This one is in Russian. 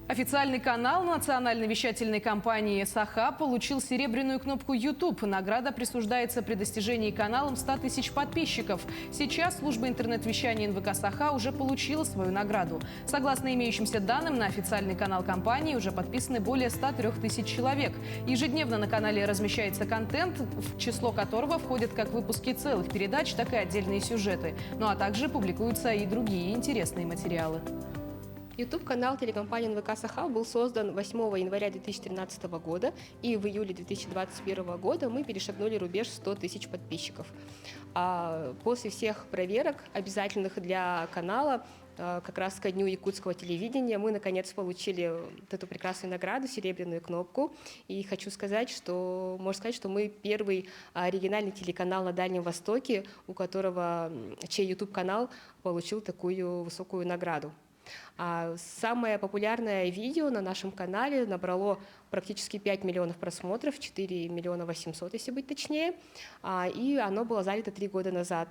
Официальный канал национальной вещательной компании «Саха» получил серебряную кнопку YouTube. Награда присуждается при достижении каналом 100 тысяч подписчиков. Сейчас служба интернет-вещания НВК «Саха» уже получила свою награду. Согласно имеющимся данным, на официальный канал компании уже подписаны более 103 тысяч человек. Ежедневно на канале размещается контент, в число которого входят как выпуски целых передач, так и отдельные сюжеты. Ну а также публикуются и другие интересные материалы. YouTube-канал телекомпании НВК «Саха» был создан 8 января 2013 года, и в июле 2021 года мы перешагнули рубеж 100 тысяч подписчиков. После всех проверок, обязательных для канала, как раз ко дню якутского телевидения, мы наконец получили эту прекрасную награду, серебряную кнопку. И хочу сказать, что, можно сказать, что мы первый региональный телеканал на Дальнем Востоке, чей YouTube-канал получил такую высокую награду. Самое популярное видео на нашем канале набрало практически 5 миллионов просмотров, 4 миллиона 800, если быть точнее, и оно было залито 3 года назад.